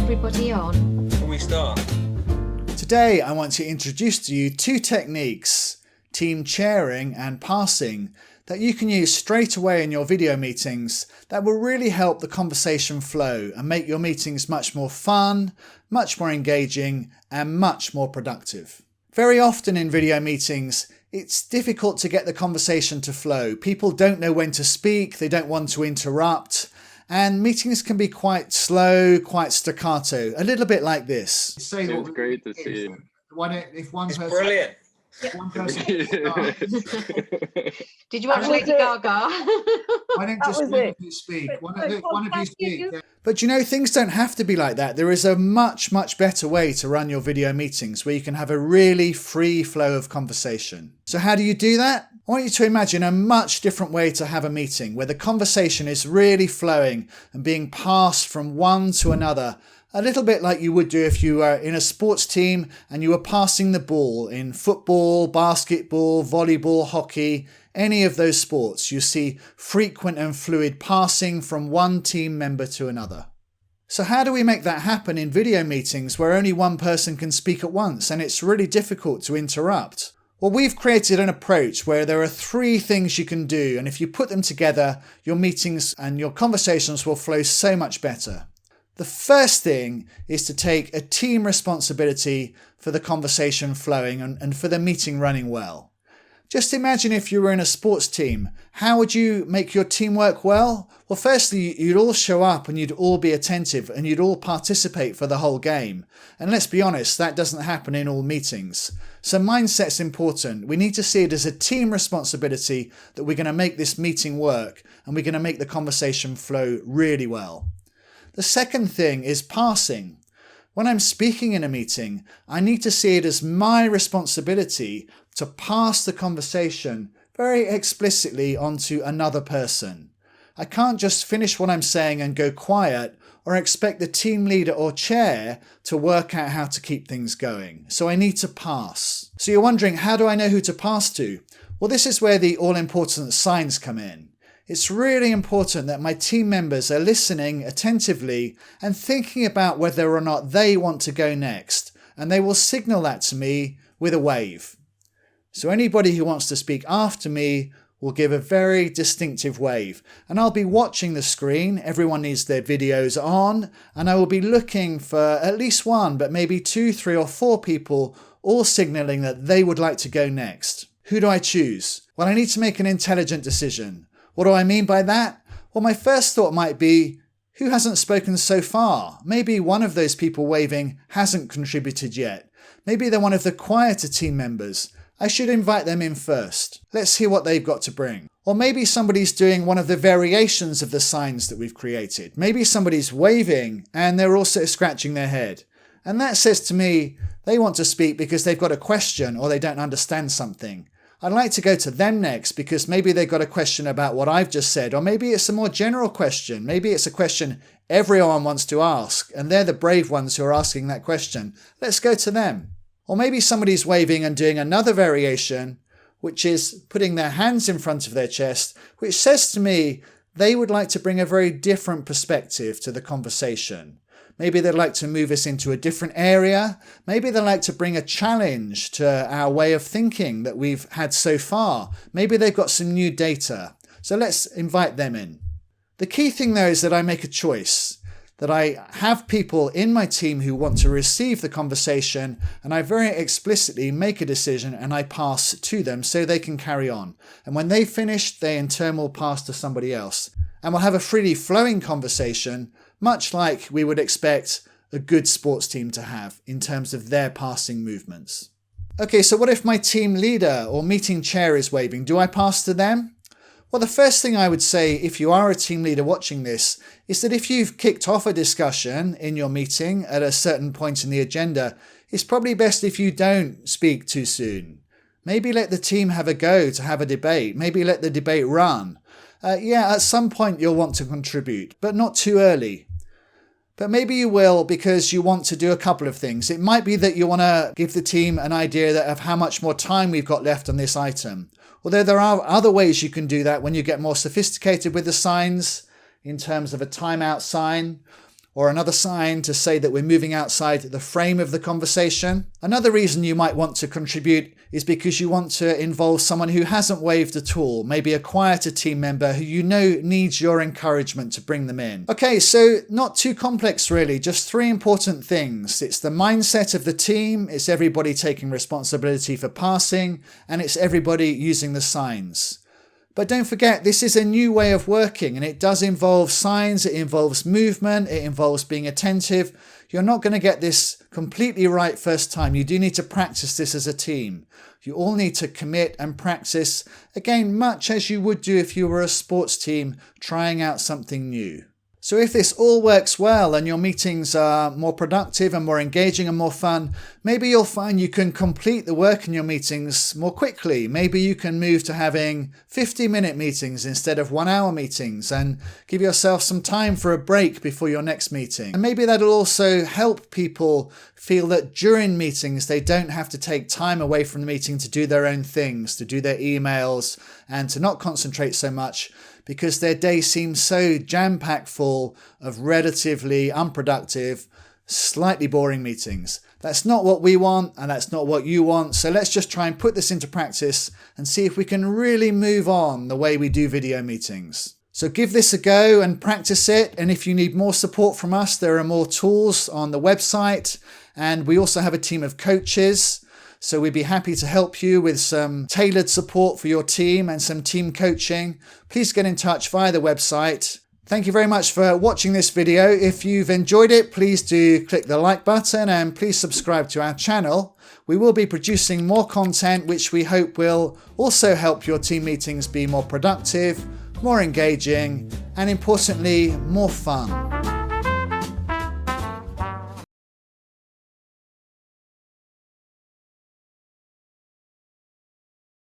everybody on? Can we start? Today I want to introduce to you two techniques, team chairing and passing, that you can use straight away in your video meetings that will really help the conversation flow and make your meetings much more fun, much more engaging and much more productive. Very often in video meetings, it's difficult to get the conversation to flow. People don't know when to speak, they don't want to interrupt, and meetings can be quite slow, quite staccato, a little bit like this. It's great to see. It's brilliant. One person Did you watch Lady Gaga? Why don't just one of you speak? One of you speak. Yeah. But you know, things don't have to be like that. There is a much better way to run your video meetings where you can have a really free flow of conversation. So how do you do that? I want you to imagine a much different way to have a meeting where the conversation is really flowing and being passed from one to another. A little bit like you would do if you were in a sports team and you were passing the ball in football, basketball, volleyball, hockey, any of those sports. You see frequent and fluid passing from one team member to another. So how do we make that happen in video meetings where only one person can speak at once and it's really difficult to interrupt? Well, we've created an approach where there are 3 things you can do, and if you put them together, your meetings and your conversations will flow so much better. The first thing is to take a team responsibility for the conversation flowing and for the meeting running well. Just imagine if you were in a sports team. How would you make your team work well? Well, firstly, you'd all show up and you'd all be attentive and you'd all participate for the whole game. And let's be honest, that doesn't happen in all meetings. So mindset's important. We need to see it as a team responsibility that we're going to make this meeting work and we're going to make the conversation flow really well. The second thing is passing. When I'm speaking in a meeting, I need to see it as my responsibility to pass the conversation very explicitly onto another person. I can't just finish what I'm saying and go quiet or expect the team leader or chair to work out how to keep things going. So I need to pass. So you're wondering, how do I know who to pass to? Well, this is where the all-important signs come in. It's really important that my team members are listening attentively and thinking about whether or not they want to go next, and they will signal that to me with a wave. So anybody who wants to speak after me will give a very distinctive wave, and I'll be watching the screen. Everyone needs their videos on, and I will be looking for at least one, but maybe 2, 3 or 4 people all signaling that they would like to go next. Who do I choose? Well, I need to make an intelligent decision. What do I mean by that? Well, my first thought might be, who hasn't spoken so far? Maybe one of those people waving hasn't contributed yet. Maybe they're one of the quieter team members. I should invite them in first. Let's hear what they've got to bring. Or maybe somebody's doing one of the variations of the signs that we've created. Maybe somebody's waving and they're also scratching their head. And that says to me, they want to speak because they've got a question or they don't understand something. I'd like to go to them next because maybe they've got a question about what I've just said, or maybe it's a more general question. Maybe it's a question everyone wants to ask, and they're the brave ones who are asking that question. Let's go to them. Or maybe somebody's waving and doing another variation, which is putting their hands in front of their chest, which says to me they would like to bring a very different perspective to the conversation. Maybe they'd like to move us into a different area. Maybe they'd like to bring a challenge to our way of thinking that we've had so far. Maybe they've got some new data. So let's invite them in. The key thing though is that I make a choice, that I have people in my team who want to receive the conversation, and I very explicitly make a decision and I pass to them so they can carry on. And when they've finished, they in turn will pass to somebody else. And we'll have a freely flowing conversation, much like we would expect a good sports team to have in terms of their passing movements. Okay, so what if my team leader or meeting chair is waving? Do I pass to them? Well, the first thing I would say if you are a team leader watching this is that if you've kicked off a discussion in your meeting at a certain point in the agenda, it's probably best if you don't speak too soon. Maybe let the team have a go to have a debate. Maybe let the debate run. At some point you'll want to contribute, but not too early. But maybe you will because you want to do a couple of things. It might be that you want to give the team an idea of how much more time we've got left on this item. Although there are other ways you can do that when you get more sophisticated with the signs in terms of a timeout sign. or another sign to say that we're moving outside the frame of the conversation. Another reason you might want to contribute is because you want to involve someone who hasn't waved at all, maybe a quieter team member who you know needs your encouragement to bring them in. Okay, so not too complex really, just 3 important things. It's the mindset of the team, it's everybody taking responsibility for passing, and it's everybody using the signs. But don't forget, this is a new way of working, and it does involve signs, it involves movement, it involves being attentive. You're not going to get this completely right first time. You do need to practice this as a team. You all need to commit and practice, again, much as you would do if you were a sports team trying out something new. So if this all works well and your meetings are more productive and more engaging and more fun, maybe you'll find you can complete the work in your meetings more quickly. Maybe you can move to having 50-minute meetings instead of 1-hour meetings and give yourself some time for a break before your next meeting. And maybe that'll also help people feel that during meetings they don't have to take time away from the meeting to do their own things, to do their emails and to not concentrate so much, because their day seems so jam-packed full of relatively unproductive, slightly boring meetings. That's not what we want, and that's not what you want. So let's just try and put this into practice and see if we can really move on the way we do video meetings. So give this a go and practice it. And if you need more support from us, there are more tools on the website. And we also have a team of coaches. So we'd be happy to help you with some tailored support for your team and some team coaching. Please get in touch via the website. Thank you very much for watching this video. If you've enjoyed it, please do click the like button and please subscribe to our channel. We will be producing more content which we hope will also help your team meetings be more productive, more engaging, and importantly, more fun.